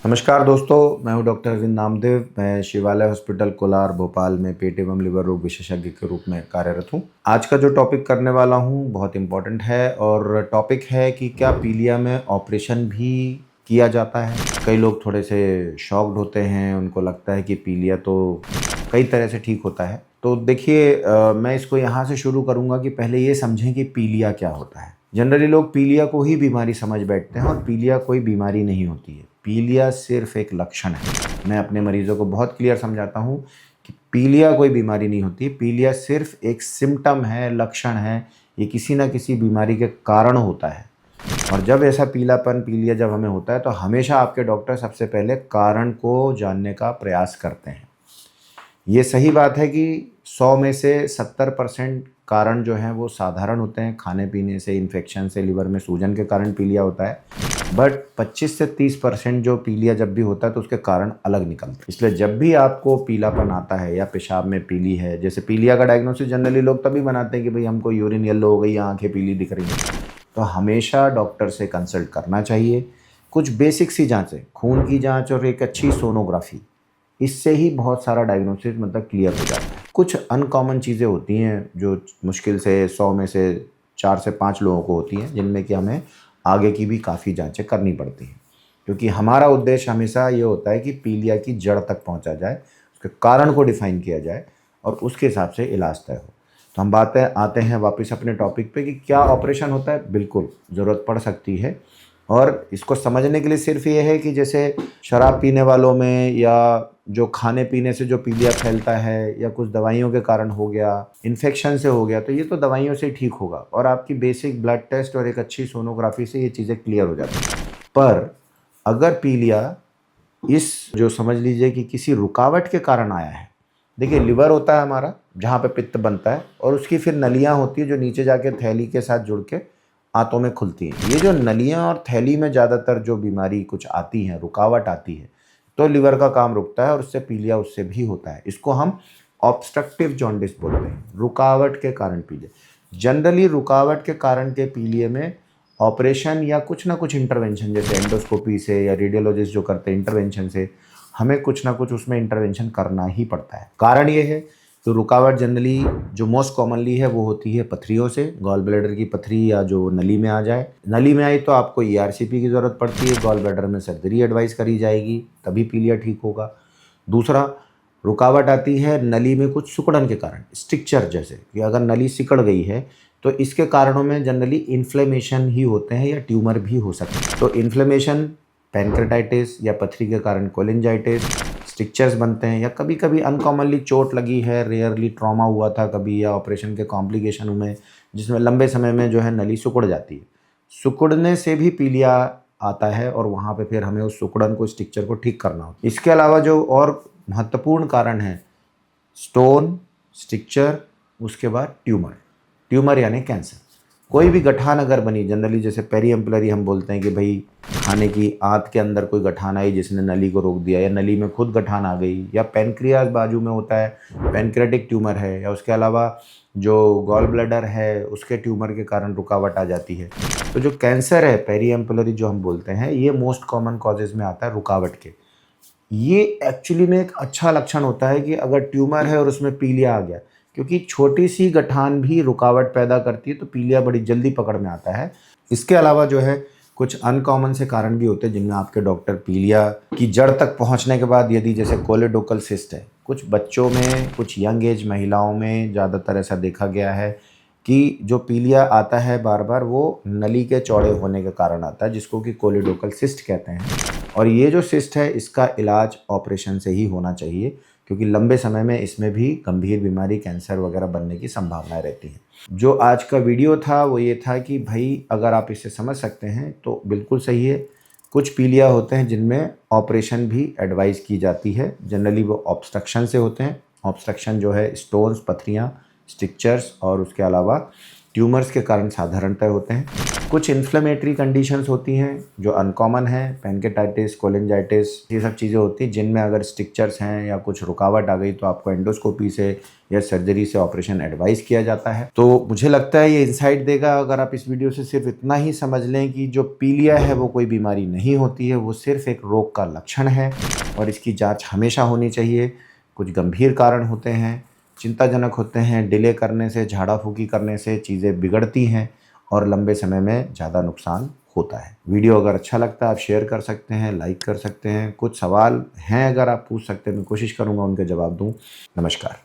नमस्कार दोस्तों, मैं हूं डॉक्टर अरविंद नामदेव। मैं शिवालय हॉस्पिटल कोलार भोपाल में पेट एवं लिवर रोग विशेषज्ञ के रूप में कार्यरत हूं। आज का जो टॉपिक करने वाला हूं बहुत इम्पोर्टेंट है और टॉपिक है कि क्या पीलिया में ऑपरेशन भी किया जाता है। कई लोग थोड़े से शॉक्ड होते हैं, उनको लगता है कि पीलिया तो कई तरह से ठीक होता है। तो देखिए, मैं इसको यहाँ से शुरू करूँगा कि पहले ये समझें कि पीलिया क्या होता है। जनरली लोग पीलिया को ही बीमारी समझ बैठते हैं और पीलिया कोई बीमारी नहीं होती है। पीलिया सिर्फ एक लक्षण है। मैं अपने मरीजों को बहुत क्लियर समझाता हूँ कि पीलिया कोई बीमारी नहीं होती। पीलिया सिर्फ एक सिम्टम है, लक्षण है। ये किसी न किसी बीमारी के कारण होता है और जब ऐसा पीलापन, पीलिया जब हमें होता है तो हमेशा आपके डॉक्टर सबसे पहले कारण को जानने का प्रयास करते हैं। ये सही बात है कि 100 में से 70% कारण जो हैं वो साधारण होते हैं, खाने पीने से, इन्फेक्शन से, लिवर में सूजन के कारण पीलिया होता है। बट 25 से 30% जो पीलिया जब भी होता है तो उसके कारण अलग निकलते हैं। इसलिए जब भी आपको पीलापन आता है या पेशाब में पीली है, जैसे पीलिया का डायग्नोसिस जनरली लोग तभी बनाते हैं कि भाई हमको यूरिन येलो हो गई, आँखें पीली दिख रही हैं, तो हमेशा डॉक्टर से कंसल्ट करना चाहिए। कुछ बेसिक सी जाँचें, खून की जाँच और एक अच्छी सोनोग्राफी, इससे ही बहुत सारा डायग्नोसिस मतलब क्लियर हो जाता है। कुछ अनकॉमन चीज़ें होती हैं जो मुश्किल से 100 में से 4 से 5 लोगों को होती हैं, जिनमें कि हमें आगे की भी काफ़ी जांचें करनी पड़ती हैं, क्योंकि हमारा उद्देश्य हमेशा ये होता है कि पीलिया की जड़ तक पहुंचा जाए, उसके कारण को डिफाइन किया जाए और उसके हिसाब से इलाज तय हो। तो हम आते हैं वापस अपने टॉपिक पे कि क्या ऑपरेशन होता है। बिल्कुल ज़रूरत पड़ सकती है और इसको समझने के लिए सिर्फ ये है कि जैसे शराब पीने वालों में या जो खाने पीने से जो पीलिया फैलता है या कुछ दवाइयों के कारण हो गया, इन्फेक्शन से हो गया, तो ये तो दवाइयों से ही ठीक होगा और आपकी बेसिक ब्लड टेस्ट और एक अच्छी सोनोग्राफी से ये चीज़ें क्लियर हो जाती हैं। पर अगर पीलिया इस जो समझ लीजिए कि किसी रुकावट के कारण आया है, देखिए लिवर होता है हमारा जहाँ पे पित्त बनता है और उसकी फिर नलियाँ होती है जो नीचे जाके थैली के साथ जुड़ के आंतों में खुलती हैं। ये जो नलियाँ और थैली में ज़्यादातर जो बीमारी कुछ आती हैं, रुकावट आती है, तो लिवर का काम रुकता है और उससे पीलिया उससे भी होता है। इसको हम ऑब्स्ट्रक्टिव जॉन्डिस बोलते हैं, रुकावट के कारण पीलिया। जनरली रुकावट के कारण के पीलिया में ऑपरेशन या कुछ ना कुछ इंटरवेंशन, जैसे एंडोस्कोपी से या रेडियोलॉजिस्ट जो करते हैं इंटरवेंशन से, हमें कुछ ना कुछ उसमें इंटरवेंशन करना ही पड़ता है। कारण ये है तो रुकावट जनरली जो मोस्ट कॉमनली है वो होती है पथरियों से, गॉल ब्लैडर की पथरी या जो नली में आ जाए। नली में आई तो आपको ईआरसीपी की ज़रूरत पड़ती है, गॉल ब्लैडर में सर्जरी एडवाइस करी जाएगी, तभी पीलिया ठीक होगा। दूसरा, रुकावट आती है नली में कुछ सिकुड़न के कारण, स्ट्रिक्चर जैसे कि अगर नली सिकड़ गई है तो इसके कारणों में जनरली इन्फ्लेमेशन ही होते हैं या ट्यूमर भी हो सकते हैं। तो इन्फ्लेमेशन, पैनक्रेटाइटिस या पथरी के कारण कोलिंजाइटिस, स्ट्रिक्चर्स बनते हैं या कभी कभी अनकॉमनली चोट लगी है, रेयरली ट्रॉमा हुआ था कभी या ऑपरेशन के कॉम्प्लिकेशन में, जिसमें लंबे समय में जो है नली सिकुड़ जाती है। सिकुड़ने से भी पीलिया आता है और वहाँ पे फिर हमें उस सिकुड़न को, स्ट्रिक्चर को ठीक करना होता है। इसके अलावा जो और महत्वपूर्ण कारण है, स्टोन, स्ट्रिक्चर, उसके बाद ट्यूमर। ट्यूमर यानी कैंसर। कोई भी गठान अगर बनी, जनरली जैसे पेरीएम्पलरी हम बोलते हैं कि भाई खाने की आंत के अंदर कोई गठान आई जिसने नली को रोक दिया, या नली में खुद गठान आ गई, या पैनक्रियाज बाजू में होता है, पैनक्रेटिक ट्यूमर है, या उसके अलावा जो गॉल ब्लैडर है उसके ट्यूमर के कारण रुकावट आ जाती है। तो जो कैंसर है पेरीएम्पलरी जो हम बोलते हैं, ये मोस्ट कॉमन कॉजेज में आता है रुकावट के। ये एक्चुअली में एक अच्छा लक्षण होता है कि अगर ट्यूमर है और उसमें पीलिया आ गया, क्योंकि छोटी सी गठान भी रुकावट पैदा करती है तो पीलिया बड़ी जल्दी पकड़ में आता है। इसके अलावा जो है कुछ अनकॉमन से कारण भी होते हैं जिनमें आपके डॉक्टर पीलिया की जड़ तक पहुंचने के बाद, यदि जैसे कोलेडोकल सिस्ट है, कुछ बच्चों में, कुछ यंग एज महिलाओं में ज़्यादातर ऐसा देखा गया है कि जो पीलिया आता है बार बार, वो नली के चौड़े होने के कारण आता है, जिसको कि कोलेडोकल सिस्ट कहते हैं। और ये जो सिस्ट है इसका इलाज ऑपरेशन से ही होना चाहिए, क्योंकि लंबे समय में इसमें भी गंभीर बीमारी, कैंसर वगैरह बनने की संभावनाएं रहती हैं। जो आज का वीडियो था वो ये था कि भाई अगर आप इसे समझ सकते हैं तो बिल्कुल सही है। कुछ पीलिया होते हैं जिनमें ऑपरेशन भी एडवाइस की जाती है। जनरली वो ऑब्स्ट्रक्शन से होते हैं। ऑब्स्ट्रक्शन जो है स्टोन्स, पथरियाँ, स्ट्रिक्चर्स और उसके अलावा ट्यूमर्स के कारण साधारणतः होते हैं। कुछ इन्फ्लेमेटरी कंडीशंस होती हैं जो अनकॉमन है, पैनकेटाइटिस, कोलिंजाइटिस, ये सब चीज़ें होती हैं जिनमें अगर स्ट्रिक्चर्स हैं या कुछ रुकावट आ गई तो आपको एंडोस्कोपी से या सर्जरी से ऑपरेशन एडवाइस किया जाता है। तो मुझे लगता है ये इंसाइट देगा अगर आप इस वीडियो से सिर्फ इतना ही समझ लें कि जो पीलिया है वो कोई बीमारी नहीं होती है, वो सिर्फ एक रोग का लक्षण है और इसकी जाँच हमेशा होनी चाहिए। कुछ गंभीर कारण होते हैं, चिंताजनक होते हैं, डिले करने से, झाड़ा फूकी करने से चीज़ें बिगड़ती हैं और लंबे समय में ज़्यादा नुकसान होता है। वीडियो अगर अच्छा लगता है आप शेयर कर सकते हैं, लाइक कर सकते हैं। कुछ सवाल हैं अगर आप पूछ सकते हैं, मैं कोशिश करूँगा उनके जवाब दूँ। नमस्कार।